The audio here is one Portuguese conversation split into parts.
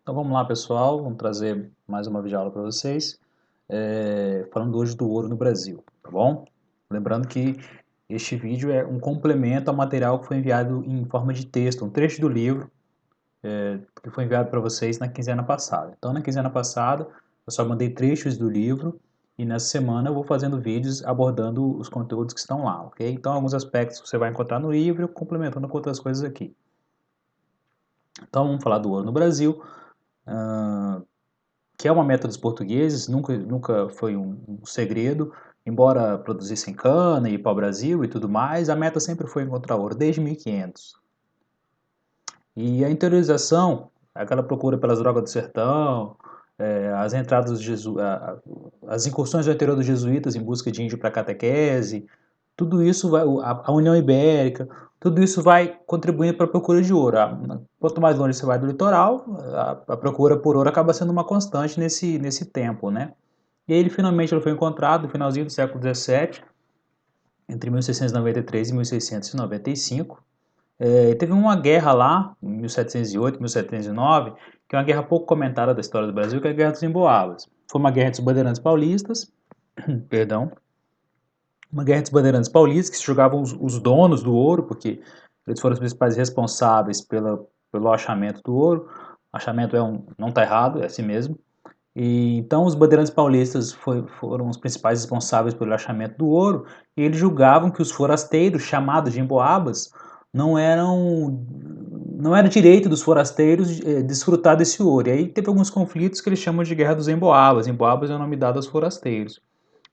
Então vamos lá, pessoal, vamos trazer mais uma videoaula para vocês, falando hoje do ouro no Brasil, tá bom? Lembrando que este vídeo é um complemento ao material que foi enviado em forma de texto, um trecho do livro que foi enviado para vocês na quinzena passada. Então na quinzena passada eu só mandei trechos do livro e nessa semana eu vou fazendo vídeos abordando os conteúdos que estão lá, ok? Então alguns aspectos você vai encontrar no livro, complementando com outras coisas aqui. Então vamos falar do ouro no Brasil, que é uma meta dos portugueses, nunca foi um segredo, embora produzissem cana e pau-brasil e tudo mais, a meta sempre foi encontrar ouro, desde 1500. E a interiorização, aquela procura pelas drogas do sertão, as entradas dos as incursões do interior dos jesuítas em busca de índio para catequese, tudo isso vai, a União Ibérica, tudo isso vai contribuindo para a procura de ouro. Quanto mais longe você vai do litoral, a procura por ouro acaba sendo uma constante nesse tempo, né? E aí ele finalmente foi encontrado no finalzinho do século XVII, entre 1693 e 1695. Teve uma guerra lá, em 1708, 1709, que é uma guerra pouco comentada da história do Brasil, que é a Guerra dos Emboabas. Foi uma guerra dos bandeirantes paulistas, perdão, uma guerra dos bandeirantes paulistas que se julgavam os donos do ouro, porque eles foram os principais responsáveis pelo achamento do ouro. O achamento não está errado, é assim mesmo. E então os bandeirantes paulistas foram os principais responsáveis pelo achamento do ouro, e eles julgavam que os forasteiros, chamados de emboabas, não era direito dos forasteiros desfrutar desse ouro. E aí teve alguns conflitos que eles chamam de Guerra dos Emboabas. Emboabas é o nome dado aos forasteiros.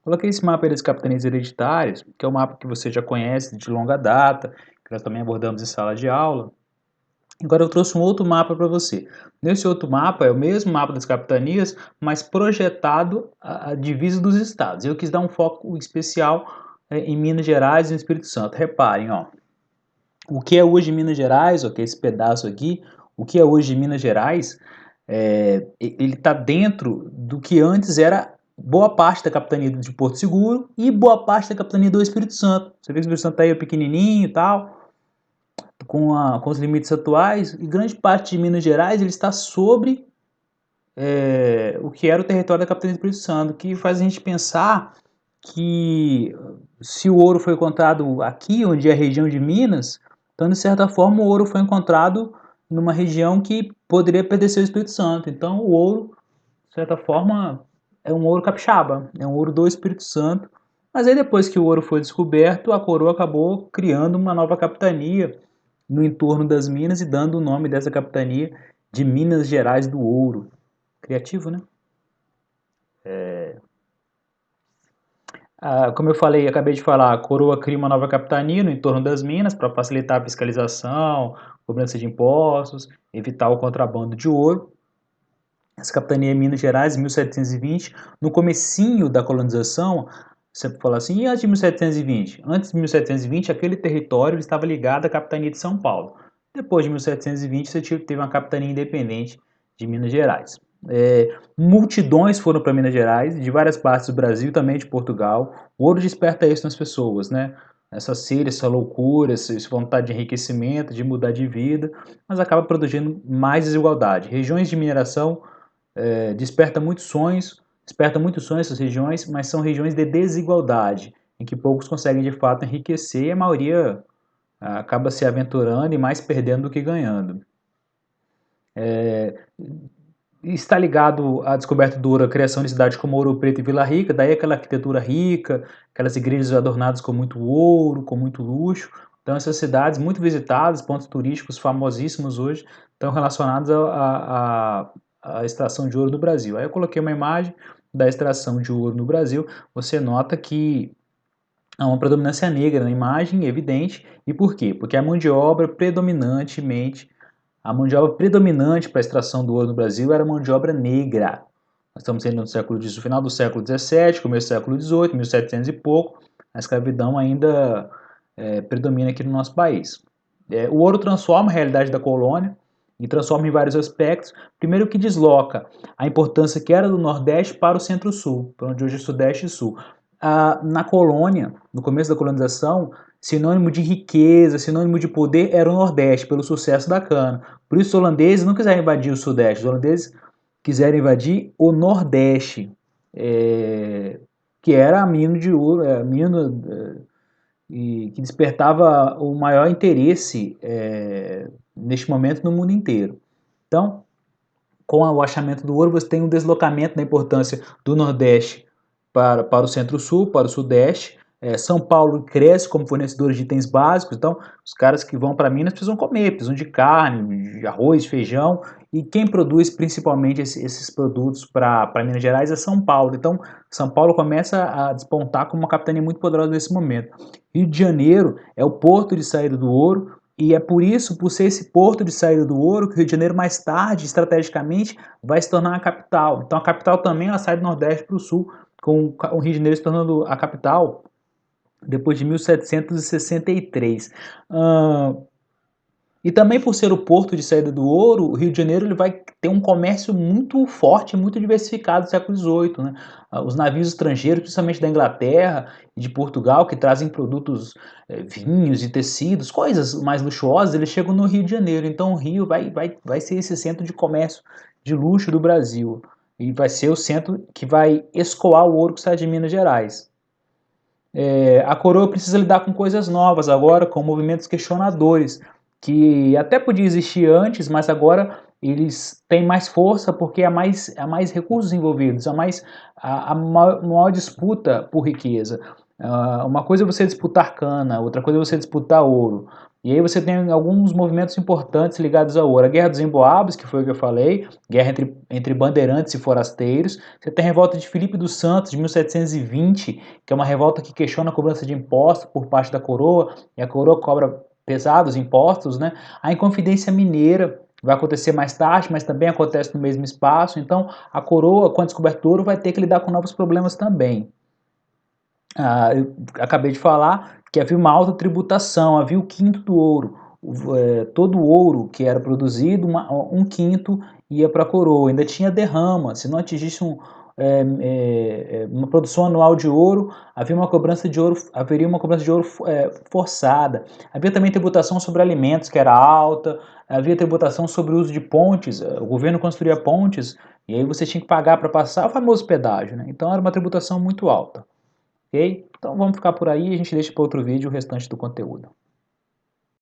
Coloquei esse mapa aí das capitanias hereditárias, que é um mapa que você já conhece de longa data, que nós também abordamos em sala de aula. Agora eu trouxe um outro mapa para você. Nesse outro mapa é o mesmo mapa das capitanias, mas projetado a divisa dos estados. Eu quis dar um foco especial em Minas Gerais e no Espírito Santo. Reparem, ó, o que é hoje Minas Gerais, ok, esse pedaço aqui, o que é hoje Minas Gerais, ele está dentro do que antes era boa parte da capitania de Porto Seguro e boa parte da capitania do Espírito Santo. Você vê que o Espírito Santo está aí pequenininho e tal, com os limites atuais, e grande parte de Minas Gerais ele está sobre o que era o território da capitania do Espírito Santo, que faz a gente pensar que se o ouro foi encontrado aqui, onde é a região de Minas, então de certa forma o ouro foi encontrado numa região que poderia pertencer ao Espírito Santo. Então o ouro, de certa forma, é um ouro capixaba, é um ouro do Espírito Santo. Mas aí depois que o ouro foi descoberto, a coroa acabou criando uma nova capitania no entorno das minas e dando o nome dessa capitania de Minas Gerais do Ouro. Criativo, né? Como eu falei, acabei de falar, a coroa cria uma nova capitania no entorno das minas para facilitar a fiscalização, cobrança de impostos, evitar o contrabando de ouro. Essa capitania em Minas Gerais, em 1720, no comecinho da colonização, você fala assim, e antes de 1720? Antes de 1720, aquele território estava ligado à capitania de São Paulo. Depois de 1720, você teve uma capitania independente de Minas Gerais. Multidões foram para Minas Gerais, de várias partes do Brasil, também de Portugal. O ouro desperta isso nas pessoas, né? Essa sede, essa loucura, essa vontade de enriquecimento, de mudar de vida, mas acaba produzindo mais desigualdade. Regiões de mineração desperta muitos sonhos essas regiões, mas são regiões de desigualdade, em que poucos conseguem de fato enriquecer e a maioria acaba se aventurando e mais perdendo do que ganhando. Está ligado à descoberta do ouro, a criação de cidades como Ouro Preto e Vila Rica, daí aquela arquitetura rica, aquelas igrejas adornadas com muito ouro, com muito luxo. Então essas cidades muito visitadas, pontos turísticos famosíssimos hoje, estão relacionados à extração de ouro no Brasil. Aí eu coloquei uma imagem da extração de ouro no Brasil, você nota que há uma predominância negra na imagem, evidente, e por quê? Porque a mão de obra predominante para a extração do ouro no Brasil era a mão de obra negra. Nós estamos no final do século XVII, começo do século XVIII, 1700 e pouco, a escravidão ainda predomina aqui no nosso país. O ouro transforma a realidade da colônia e transforma em vários aspectos. Primeiro que desloca a importância que era do Nordeste para o Centro-Sul, para onde hoje é Sudeste e Sul. Na colônia, no começo da colonização, sinônimo de riqueza, sinônimo de poder era o Nordeste, pelo sucesso da cana. Por isso os holandeses não quiseram invadir o Sudeste, os holandeses quiseram invadir o Nordeste, que era a mina de ouro, a mina e que despertava o maior interesse neste momento no mundo inteiro. Então, com o achamento do ouro, você tem um deslocamento da importância do Nordeste para o Centro-Sul, para o Sudeste. São Paulo cresce como fornecedor de itens básicos, então os caras que vão para Minas precisam comer, precisam de carne, de arroz, feijão, e quem produz principalmente esses produtos para Minas Gerais é São Paulo. Então São Paulo começa a despontar como uma capitania muito poderosa nesse momento. Rio de Janeiro é o porto de saída do ouro, e é por isso, por ser esse porto de saída do ouro, que o Rio de Janeiro mais tarde, estrategicamente, vai se tornar a capital. Então a capital também ela sai do Nordeste para o Sul, com o Rio de Janeiro se tornando a capital depois de 1763. E também por ser o porto de saída do ouro, o Rio de Janeiro ele vai ter um comércio muito forte, muito diversificado no século XVIII. Né? Os navios estrangeiros, principalmente da Inglaterra e de Portugal, que trazem produtos, vinhos e tecidos, coisas mais luxuosas, eles chegam no Rio de Janeiro. Então o Rio vai ser esse centro de comércio de luxo do Brasil. E vai ser o centro que vai escoar o ouro que sai de Minas Gerais. A coroa precisa lidar com coisas novas agora, com movimentos questionadores, que até podia existir antes, mas agora eles têm mais força porque há mais recursos envolvidos, há maior disputa por riqueza. Uma coisa é você disputar cana, outra coisa é você disputar ouro. E aí você tem alguns movimentos importantes ligados ao ouro. A Guerra dos Emboabas, que foi o que eu falei, guerra entre bandeirantes e forasteiros. Você tem a revolta de Filipe dos Santos, de 1720, que é uma revolta que questiona a cobrança de impostos por parte da coroa, e a coroa cobra pesados impostos, né? A Inconfidência Mineira vai acontecer mais tarde, mas também acontece no mesmo espaço, então a coroa, com a descoberta do ouro, vai ter que lidar com novos problemas também. Eu acabei de falar que havia uma alta tributação, havia o quinto do ouro. Todo o ouro que era produzido, um quinto ia para a coroa. Ainda tinha derrama, se não atingisse uma produção anual de ouro, haveria uma cobrança de ouro forçada. Havia também tributação sobre alimentos, que era alta, havia tributação sobre o uso de pontes, o governo construía pontes, e aí você tinha que pagar para passar o famoso pedágio, né? Então era uma tributação muito alta. Ok? Então vamos ficar por aí e a gente deixa para outro vídeo o restante do conteúdo.